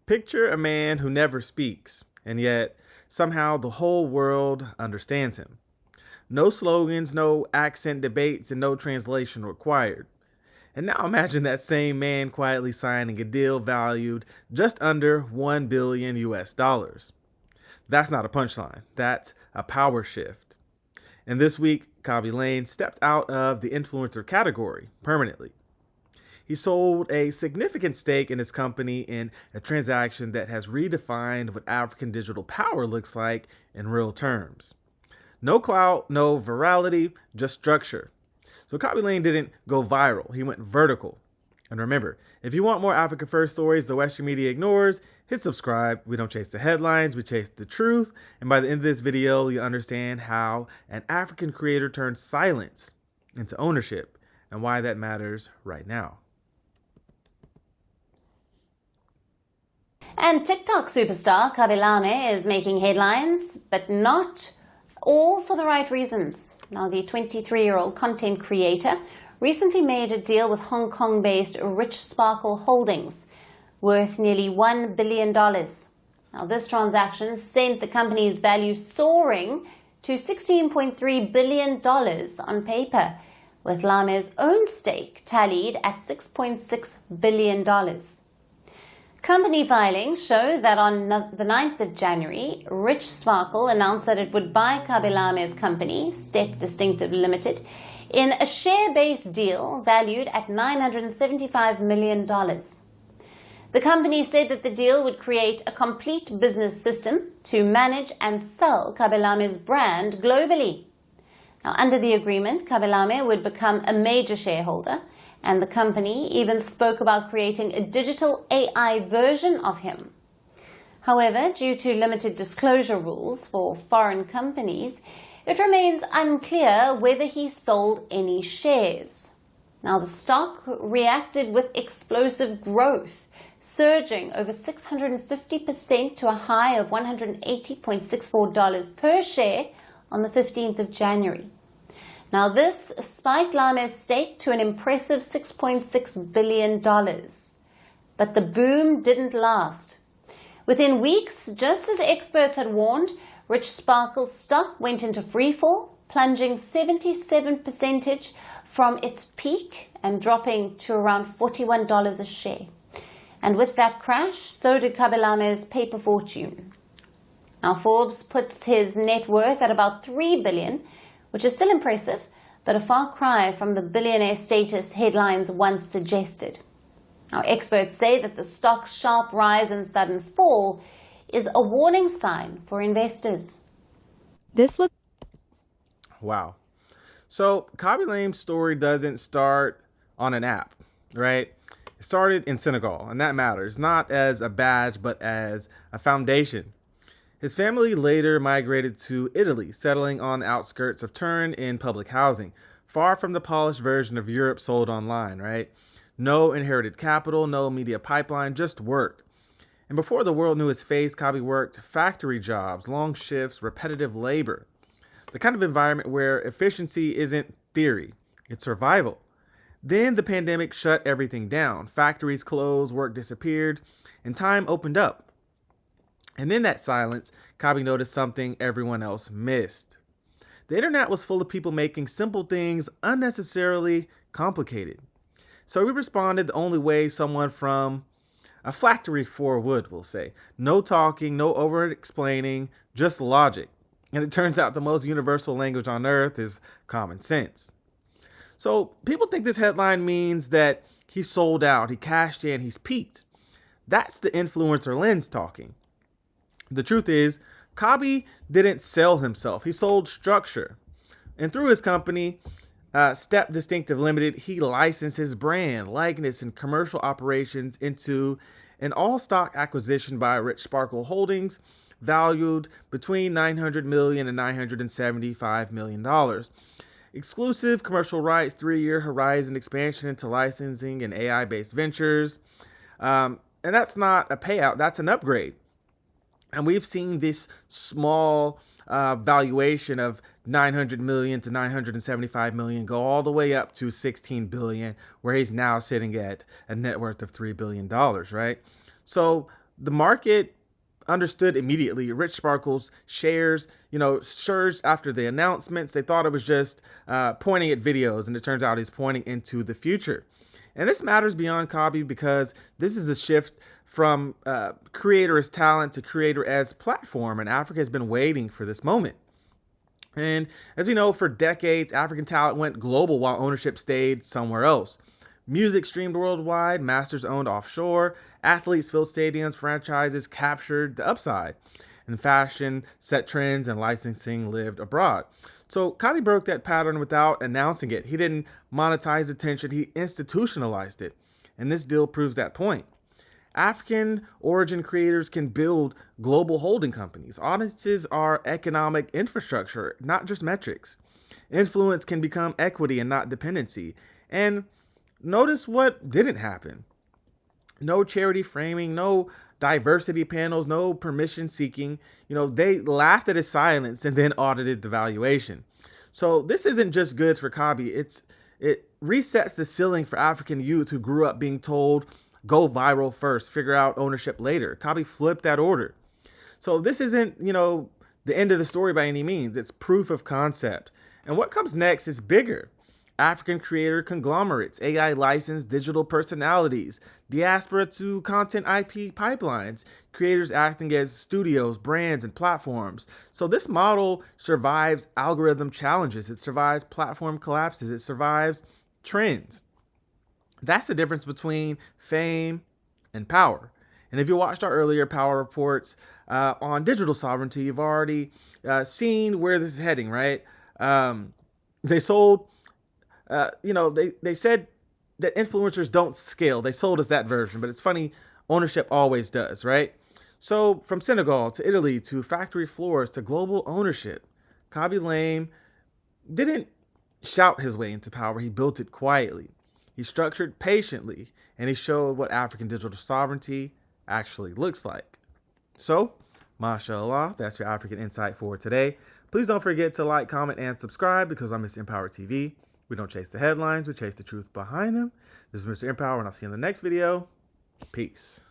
Picture a man who never speaks, and yet somehow the whole world understands him. No slogans, no accent debates, and no translation required. And now imagine that same man quietly signing a deal valued just under 1 billion US dollars. That's not a punchline, that's a power shift. And this week, Khaby Lame stepped out of the influencer category permanently. He sold a significant stake in his company in a transaction that has redefined what African digital power looks like in real terms. No clout, no virality, just structure. So Khaby Lame didn't go viral, he went vertical. And remember, if you want more Africa First stories the Western media ignores, hit subscribe. We don't chase the headlines, we chase the truth. And by the end of this video, you understand how an African creator turns silence into ownership and why that matters right now. And TikTok superstar Khaby Lame is making headlines, but not all for the right reasons. Now, the 23-year-old content creator recently made a deal with Hong Kong-based Rich Sparkle Holdings, worth nearly $1 billion. Now, this transaction sent the company's value soaring to $16.3 billion on paper, with Lame's own stake tallied at $6.6 billion. Company filings show that on the 9th of January, Rich Sparkle announced that it would buy Khaby Lame's company, Step Distinctive Limited, in a share-based deal valued at $975 million. The company said that the deal would create a complete business system to manage and sell Khaby Lame's brand globally. Now, under the agreement, Khaby Lame would become a major shareholder, and the company even spoke about creating a digital AI version of him. However, due to limited disclosure rules for foreign companies, it remains unclear whether he sold any shares. Now, the stock reacted with explosive growth, surging over 650% to a high of $180.64 per share on the 15th of January. Now, this spiked Lame's stake to an impressive $6.6 billion. But the boom didn't last. Within weeks, just as experts had warned, Rich Sparkle's stock went into freefall, plunging 77% from its peak and dropping to around $41 a share. And with that crash, so did Khaby Lame's paper fortune. Now, Forbes puts his net worth at about $3 billion, which is still impressive, but a far cry from the billionaire status headlines once suggested. Now, experts say that the stock's sharp rise and sudden fall is a warning sign for investors. Wow. So Khaby Lame's story doesn't start on an app, right? It started in Senegal, and that matters, not as a badge, but as a foundation. His family later migrated to Italy, settling on the outskirts of Turin in public housing, far from the polished version of Europe sold online, right? No inherited capital, no media pipeline, just work. And before the world knew his face, Khaby worked factory jobs, long shifts, repetitive labor. The kind of environment where efficiency isn't theory, it's survival. Then the pandemic shut everything down. Factories closed, work disappeared, and time opened up. And in that silence, Khaby noticed something everyone else missed. The internet was full of people making simple things unnecessarily complicated. So he responded the only way someone from a factory floor would, we'll say. No talking, no over-explaining, just logic. And it turns out the most universal language on earth is common sense. So people think this headline means that he sold out, he cashed in, he's peaked. That's the influencer lens talking. The truth is, Khaby didn't sell himself. He sold structure. And through his company, Step Distinctive Limited, he licensed his brand, likeness, and commercial operations into an all-stock acquisition by Rich Sparkle Holdings, valued between $900 million and $975 million. Exclusive commercial rights, 3-year horizon expansion into licensing and AI-based ventures. And that's not a payout, that's an upgrade. And we've seen this small valuation of 900 million to 975 million go all the way up to 16 billion, where he's now sitting at a net worth of $3 billion, right? So the market understood immediately. Rich Sparkle's shares, surged after the announcements. They thought it was just pointing at videos, and it turns out he's pointing into the future. And this matters beyond Khaby because this is a shift from creator as talent to creator as platform, and Africa has been waiting for this moment. And as we know, for decades, African talent went global while ownership stayed somewhere else. Music streamed worldwide, masters owned offshore, athletes filled stadiums, franchises captured the upside, and fashion set trends and licensing lived abroad. So Khaby broke that pattern without announcing it. He didn't monetize attention, he institutionalized it. And this deal proves that point. African origin creators can build global holding companies. Audiences are economic infrastructure, not just metrics. Influence can become equity and not dependency. And notice what didn't happen. No charity framing, no diversity panels, no permission seeking. They laughed at his silence and then audited the valuation. So this isn't just good for Khaby. It resets the ceiling for African youth who grew up being told, go viral first, figure out ownership later. Khaby flipped that order. So this isn't, the end of the story by any means. It's proof of concept. And what comes next is bigger. African creator conglomerates, AI licensed digital personalities, diaspora to content IP pipelines, creators acting as studios, brands, and platforms. So this model survives algorithm challenges. It survives platform collapses. It survives trends. That's the difference between fame and power. And if you watched our earlier power reports on digital sovereignty, you've already seen where this is heading, right? They sold, they said that influencers don't scale. They sold us that version, but it's funny, ownership always does, right? So from Senegal to Italy to factory floors to global ownership, Khaby Lame didn't shout his way into power. He built it quietly. He structured patiently, and he showed what African digital sovereignty actually looks like. So, mashallah, that's your African Insight for today. Please don't forget to like, comment, and subscribe because I'm Mr.EmpowerTV. We don't chase the headlines, we chase the truth behind them. This is Mr. Empower, and I'll see you in the next video. Peace.